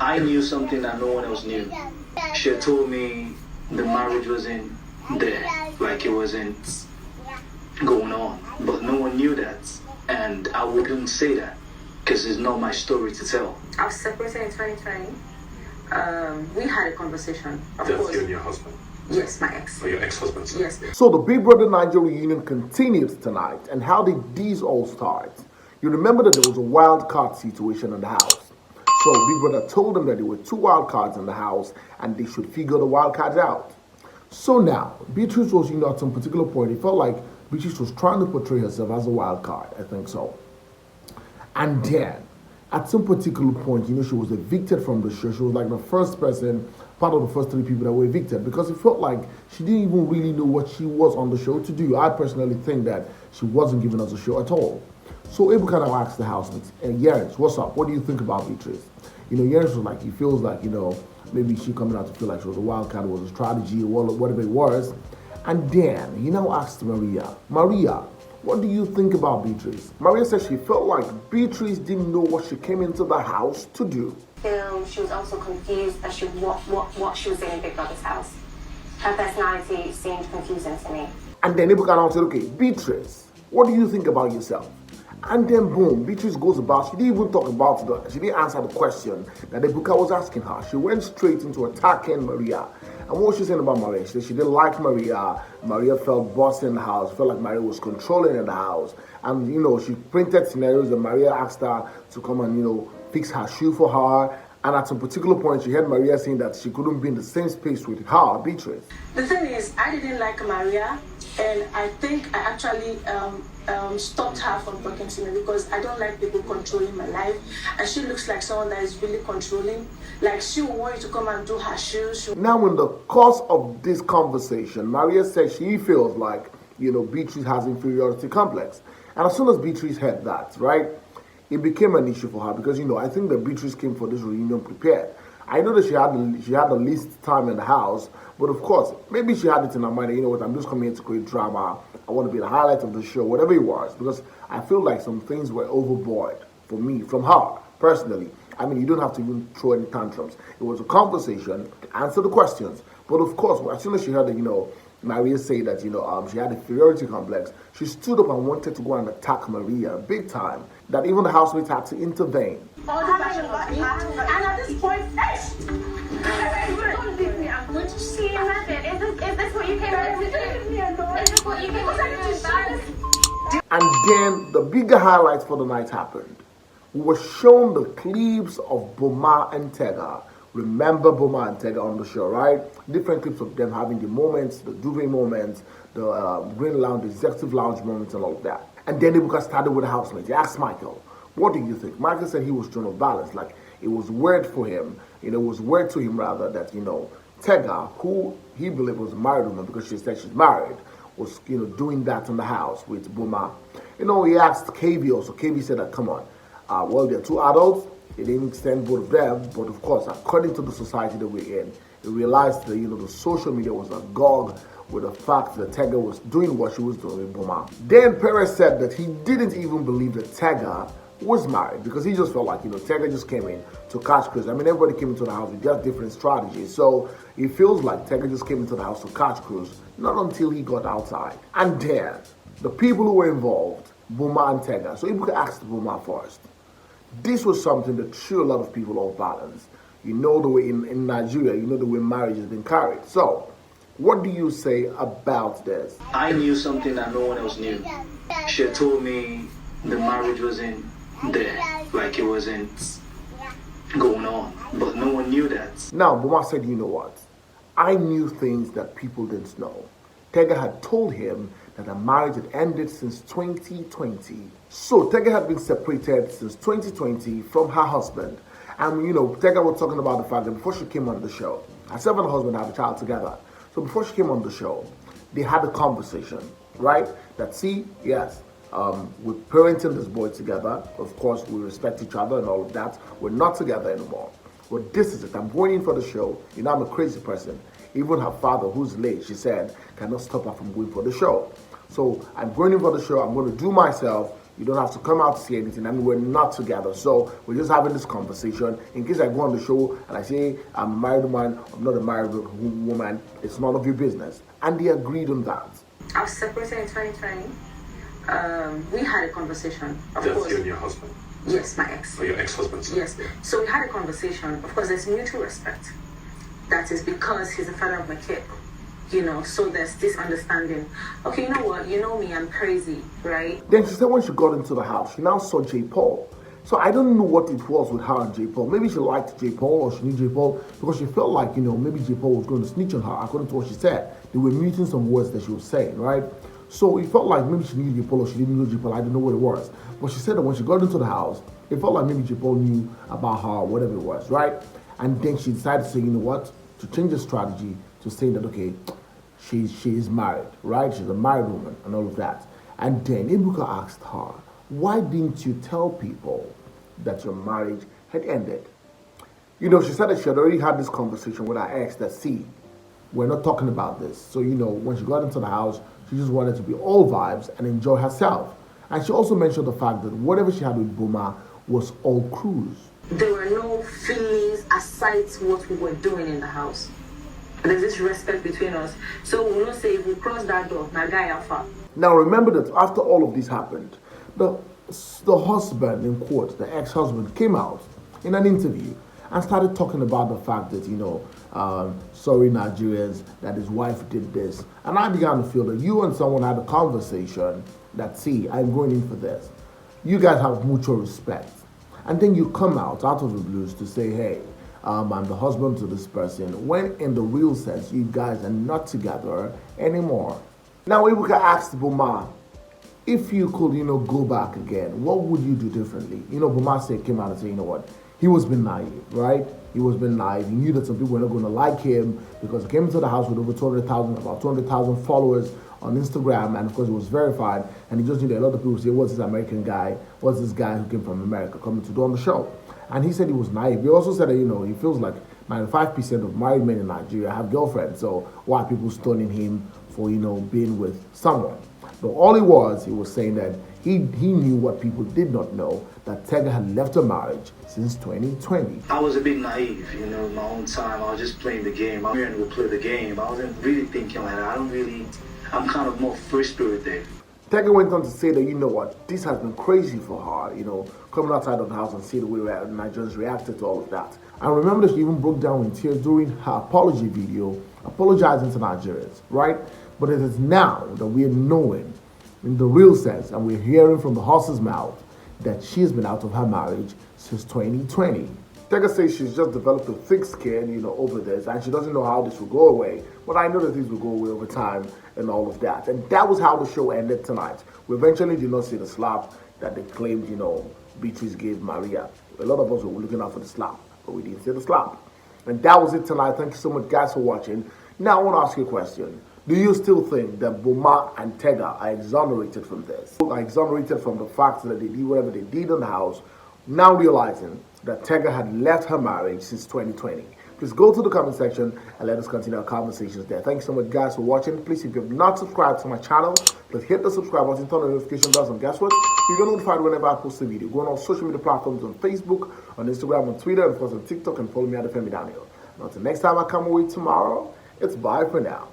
I knew something that no one else knew. She had told me the marriage wasn't there, like it wasn't going on, but no one knew that, and I wouldn't say that because it's not my story to tell. I was separated in 2020. We had a conversation. That's you and your husband? Yes, my ex. Or your ex-husband? Yes. So the Big Brother Bbnaija reunion continues tonight. And how did these all start? You remember that there was a wild card situation in the house. So Big Brother told them that there were 2 wild cards in the house and they should figure the wild cards out. So now, Beatrice was, at some particular point, it felt like Beatrice was trying to portray herself as a wild card. I think so. And then, at some particular point, she was evicted from the show. She was like the first person, part of the first 3 people that were evicted, because it felt like she didn't even really know what she was on the show to do. I personally think that she wasn't giving us a show at all. So Abel kind of asked the housemates, Yerins, what's up? What do you think about Beatrice? Yerins was like, he feels like, maybe she coming out to feel like she was a wild card, it was a strategy, or whatever it was. And then he now asked Maria, what do you think about Beatrice? Maria said she felt like Beatrice didn't know what she came into the house to do. She was also confused as to what she was doing in Big Brother's house. Her personality seemed confusing to me. And then Ibuka now said, okay, Beatrice, what do you think about yourself? And then boom, Beatrice goes about, she didn't even talk about she didn't answer the question that Ibuka was asking her. She went straight into attacking Maria. And what was she saying about Maria? She said she didn't like Maria. Maria felt bossy in the house, felt like Maria was controlling in the house. And, she printed scenarios that Maria asked her to come and, fix her shoe for her. And at some particular point, she heard Maria saying that she couldn't be in the same space with her, Beatrice. The thing is, I didn't like Maria, and I think I actually stopped her from talking to me because I don't like people controlling my life. And she looks like someone that is really controlling. Like, she will want you to come and do her shoes. Now, in the course of this conversation, Maria said she feels like, Beatrice has inferiority complex. And as soon as Beatrice heard that, right, it became an issue for her because, I think that Beatrice came for this reunion prepared. I know that she had the least time in the house, but of course, maybe she had it in her mind, what, I'm just coming here to create drama. I want to be the highlight of the show, whatever it was, because I feel like some things were overboard for me, from her, personally. I mean, you don't have to even throw any tantrums. It was a conversation to answer the questions. But of course, as soon as she heard that, Maria say that, she had a inferiority complex, she stood up and wanted to go and attack Maria big time, that even the housemates had to intervene. All the passion of me, and at this point, don't leave me, I'm going to see you. Is this what you came here to do? Is this what you came here to do? And then the bigger highlights for the night happened. We were shown the clips of Boma and Tega. Remember Boma and Tega on the show, right? Different clips of them having the moments, the duvet moments, the green lounge, the executive lounge moments and all of that. And then Ibuka started with the housemates. He asked Michael, what do you think? Michael said he was thrown off balance. Like, it was weird for him. It was weird to him, rather, that, Tega, who he believed was a married woman because she said she's married, was, doing that in the house with Boma. He asked KV also. KV said that, come on. Well, they're 2 adults. It didn't extend both of them, but of course, according to the society that we're in, we realized that the social media was agog with the fact that Tega was doing what she was doing with Boma. Then Perez said that he didn't even believe that Tega was married because he just felt like Tega just came in to catch Chris. I mean, everybody came into the house with just different strategies, so it feels like Tega just came into the house to catch Cruz, not until he got outside. And then the people who were involved, Boma and Tega. So if we could ask Boma first. This was something that threw a lot of people off balance. The way in Nigeria, the way marriage has been carried. So, what do you say about this? I knew something that no one else knew. She had told me the marriage wasn't there, like it wasn't going on, but no one knew that. Now, Boma said, you know what? I knew things that people didn't know. Tega had told him that the marriage had ended since 2020. So Tega had been separated since 2020 from her husband. And Tega was talking about the fact that before she came on the show, herself and her husband had a child together. So before she came on the show, they had a conversation, right? That yes, we're parenting this boy together. Of course, we respect each other and all of that. We're not together anymore. But this is it. I'm going in for the show. I'm a crazy person. Even her father, who's late, she said, cannot stop her from going for the show. So I'm going in for the show. I'm going to do myself. You don't have to come out to say anything. I mean, we're not together. So we're just having this conversation. In case I go on the show and I say I'm a married woman, I'm not a married woman, it's none of your business. And they agreed on that. I was separated in 2020. We had a conversation. Of That's course. you and your husband? Yes, my ex. Or your ex-husband? Sorry. Yes. So we had a conversation. Of course, there's mutual respect. That is because he's the father of my kid. You know, so there's this understanding. Okay, you know what? You know me, I'm crazy, right? Then she said when she got into the house, she now saw J. Paul. So I don't know what it was with her and J. Paul. Maybe she liked J. Paul or she knew J. Paul because she felt like, you know, maybe J. Paul was going to snitch on her, according to what she said. They were muting some words that she was saying, right? So it felt like maybe she knew J. Paul or she didn't know J. Paul. I don't know what it was. But she said that when she got into the house, it felt like maybe J. Paul knew about her, whatever it was, right? And then she decided to say, you know what, to change the strategy to say that, okay, she is married, right? She's a married woman and all of that. And then Ebuka asked her, why didn't you tell people that your marriage had ended? You know, she said that she had already had this conversation with her ex that, see, we're not talking about this. So, you know, when she got into the house, she just wanted to be all vibes and enjoy herself. And she also mentioned the fact that whatever she had with Boma was all cruise. There were no feelings aside what we were doing in the house. There's this respect between us. So we will not say if we cross that door, na guy alpha. Now remember that after all of this happened, the husband, in quotes, the ex-husband came out in an interview and started talking about the fact that, you know, sorry Nigerians, that his wife did this. And I began to feel that you and someone had a conversation that, see, I'm going in for this. You guys have mutual respect. And then you come out of the blues to say, hey, I'm the husband to this person, when in the real sense, you guys are not together anymore. Now, Ebuka asked Boma, if you could, you know, go back again, what would you do differently? You know, Boma came out and said, you know what, he was being naive, right? He was being naive. He knew that some people were not going to like him because he came into the house with over 200,000, about 200,000 followers on Instagram, and of course it was verified, and he just knew that a lot of people say, what's this American guy? What's this guy who came from America coming to do on the show? And he said he was naive. He also said that, you know, he feels like 95% of married men in Nigeria have girlfriends, so why are people stoning him for, you know, being with someone? But all he was saying that he knew what people did not know, that Tega had left her marriage since 2020. I was a bit naive, you know, in my own time. I was just playing the game. My parents would play the game. I wasn't really thinking like that. I'm kind of more free-spirited. Tega went on to say that, you know what, this has been crazy for her, you know, coming outside of the house and see the way Nigerians reacted to all of that. And remember that she even broke down in tears during her apology video, apologizing to Nigerians, right? But it is now that we are knowing, in the real sense, and we're hearing from the horse's mouth, that she's been out of her marriage since 2020. Tega says she's just developed a thick skin, you know, over this, and she doesn't know how this will go away. But I know that things will go away over time and all of that. And that was how the show ended tonight. We eventually did not see the slap that they claimed, you know, Beatrice gave Maria. A lot of us were looking out for the slap, but we didn't see the slap. And that was it tonight. Thank you so much, guys, for watching. Now I want to ask you a question. Do you still think that Boma and Tega are exonerated from this? Are exonerated from the fact that they did whatever they did in the house, now realizing that Tega had left her marriage since 2020? Please go to the comment section and let us continue our conversations there. Thanks so much, guys, for watching. Please, if you have not subscribed to my channel, please hit the subscribe button, turn on the notification bells, and guess what? You get notified whenever I post a video. Go on all social media platforms on Facebook, on Instagram, on Twitter, and of course on TikTok, and follow me at Olufemi. And until next time I come away tomorrow, it's bye for now.